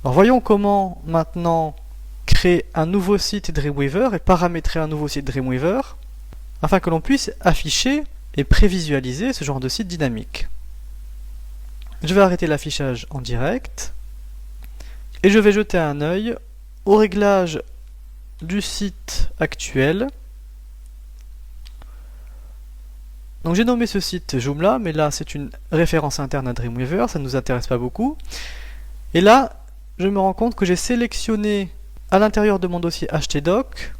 Alors voyons comment maintenant créer un nouveau site Dreamweaver et paramétrer un nouveau site Dreamweaver afin que l'on puisse afficher et prévisualiser ce genre de site dynamique. Je vais arrêter l'affichage en direct et je vais jeter un œil au réglage du site actuel. Donc j'ai nommé ce site Joomla, mais là c'est une référence interne à Dreamweaver, ça ne nous intéresse pas beaucoup. Et là, je me rends compte que j'ai sélectionné à l'intérieur de mon dossier htdoc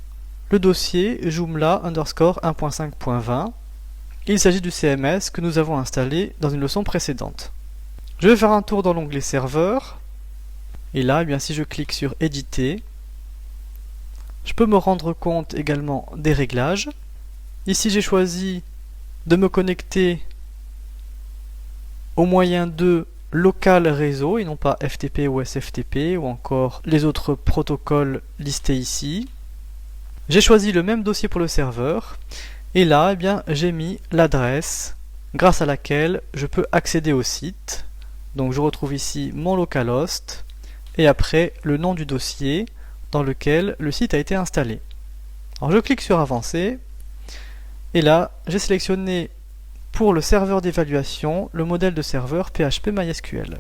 le dossier Joomla _ 1.5.20. Il s'agit du CMS que nous avons installé dans une leçon précédente. Je vais faire un tour dans l'onglet Serveur. Et là, eh bien, si je clique sur Éditer, je peux me rendre compte également des réglages. Ici, j'ai choisi de me connecter au moyen de local réseau et non pas FTP ou SFTP ou encore les autres protocoles listés ici. J'ai choisi le même dossier pour le serveur et là, eh bien, j'ai mis l'adresse grâce à laquelle je peux accéder au site. Donc je retrouve ici mon localhost et après le nom du dossier dans lequel le site a été installé. Alors je clique sur Avancer. Et là, j'ai sélectionné pour le serveur d'évaluation le modèle de serveur PHP MySQL.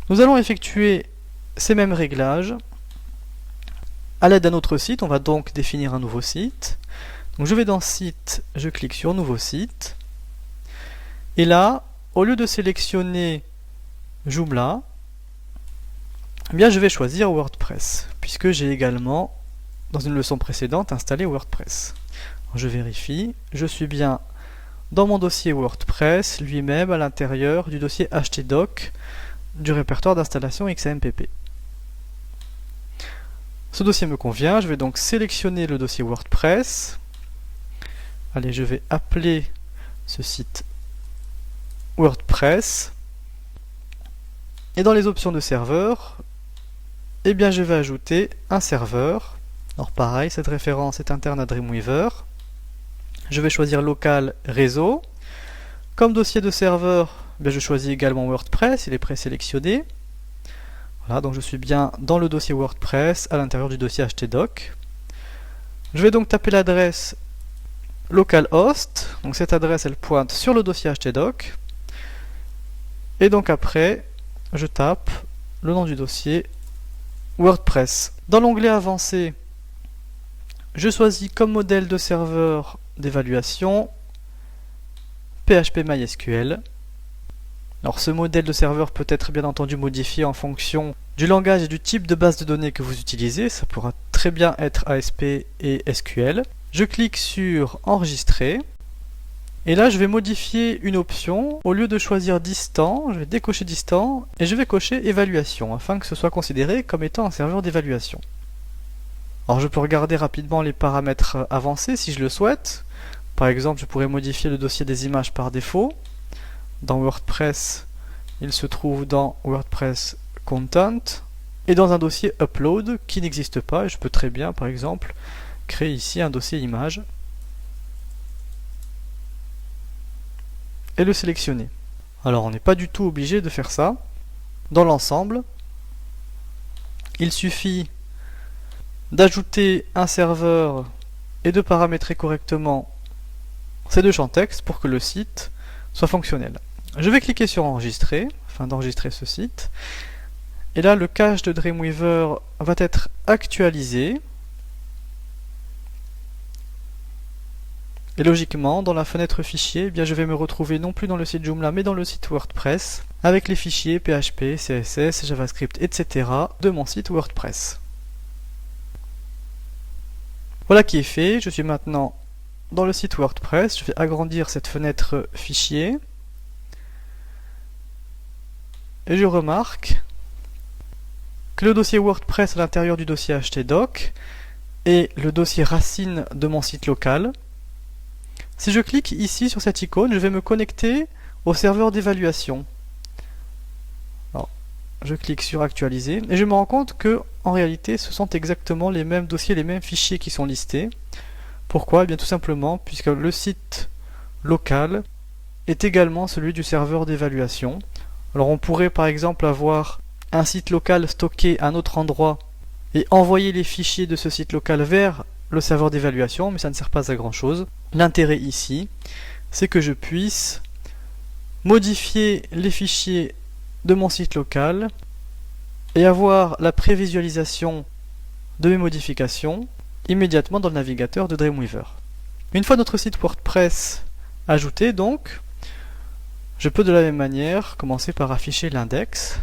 Nous allons effectuer ces mêmes réglages à l'aide d'un autre site. On va donc définir un nouveau site. Donc je vais dans Site, je clique sur Nouveau site. Et là, au lieu de sélectionner Joomla, eh bien je vais choisir WordPress, puisque j'ai également, dans une leçon précédente, installé WordPress. Je vérifie, je suis bien dans mon dossier WordPress lui-même à l'intérieur du dossier htdoc du répertoire d'installation XAMPP. Ce dossier me convient, je vais donc sélectionner le dossier WordPress. Allez, je vais appeler ce site WordPress. Et dans les options de serveur, eh bien je vais ajouter un serveur. Alors pareil, cette référence est interne à Dreamweaver. Je vais choisir local réseau. Comme dossier de serveur, je choisis également WordPress, il est présélectionné. Voilà, donc je suis bien dans le dossier WordPress à l'intérieur du dossier htdoc. Je vais donc taper l'adresse localhost. Donc cette adresse elle pointe sur le dossier htdoc. Et donc après, je tape le nom du dossier WordPress. Dans l'onglet avancé, je choisis comme modèle de serveur d'évaluation PHP MySQL. Alors ce modèle de serveur peut être bien entendu modifié en fonction du langage et du type de base de données que vous utilisez. Ça pourra très bien être ASP et SQL. Je clique sur Enregistrer. Et là je vais modifier une option. Au lieu de choisir distant, je vais décocher distant et je vais cocher évaluation afin que ce soit considéré comme étant un serveur d'évaluation. Alors je peux regarder rapidement les paramètres avancés si je le souhaite. Par exemple, je pourrais modifier le dossier des images par défaut. Dans WordPress, il se trouve dans WordPress Content et dans un dossier Upload qui n'existe pas. Et je peux très bien, par exemple, créer ici un dossier image et le sélectionner. Alors on n'est pas du tout obligé de faire ça. Dans l'ensemble, il suffit d'ajouter un serveur et de paramétrer correctement ces deux champs texte pour que le site soit fonctionnel. Je vais cliquer sur Enregistrer afin d'enregistrer ce site. Et là, le cache de Dreamweaver va être actualisé. Et logiquement, dans la fenêtre fichier, eh bien, je vais me retrouver non plus dans le site Joomla, mais dans le site WordPress, avec les fichiers PHP, CSS, JavaScript, etc. de mon site WordPress. Voilà qui est fait, je suis maintenant dans le site WordPress, je vais agrandir cette fenêtre fichier. Et je remarque que le dossier WordPress à l'intérieur du dossier htdoc est le dossier racine de mon site local. Si je clique ici sur cette icône, je vais me connecter au serveur d'évaluation. Je clique sur Actualiser et je me rends compte que en réalité ce sont exactement les mêmes dossiers, les mêmes fichiers qui sont listés. Pourquoi? Eh bien tout simplement puisque le site local est également celui du serveur d'évaluation. Alors on pourrait par exemple avoir un site local stocké à un autre endroit et envoyer les fichiers de ce site local vers le serveur d'évaluation, mais ça ne sert pas à grand chose. L'intérêt ici, c'est que je puisse modifier les fichiers de mon site local et avoir la prévisualisation de mes modifications immédiatement dans le navigateur de Dreamweaver. Une fois notre site WordPress ajouté, donc, je peux de la même manière commencer par afficher l'index.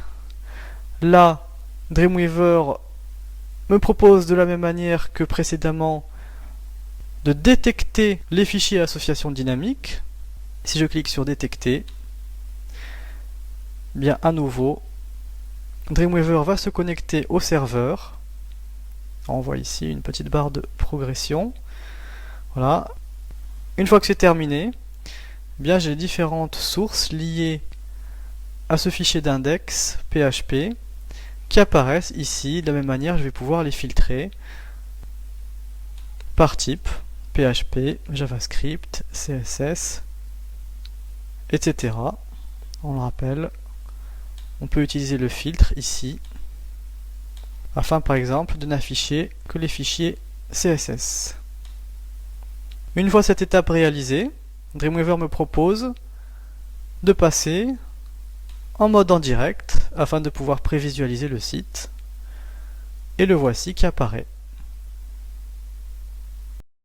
Là, Dreamweaver me propose de la même manière que précédemment de détecter les fichiers associations dynamiques. Si je clique sur détecter, bien à nouveau, Dreamweaver va se connecter au serveur. On voit ici une petite barre de progression. Voilà. Une fois que c'est terminé, bien j'ai différentes sources liées à ce fichier d'index PHP qui apparaissent ici. De la même manière, je vais pouvoir les filtrer par type, PHP, JavaScript, CSS, etc. On le rappelle, on peut utiliser le filtre ici, afin par exemple de n'afficher que les fichiers CSS. Une fois cette étape réalisée, Dreamweaver me propose de passer en mode en direct afin de pouvoir prévisualiser le site. Et le voici qui apparaît.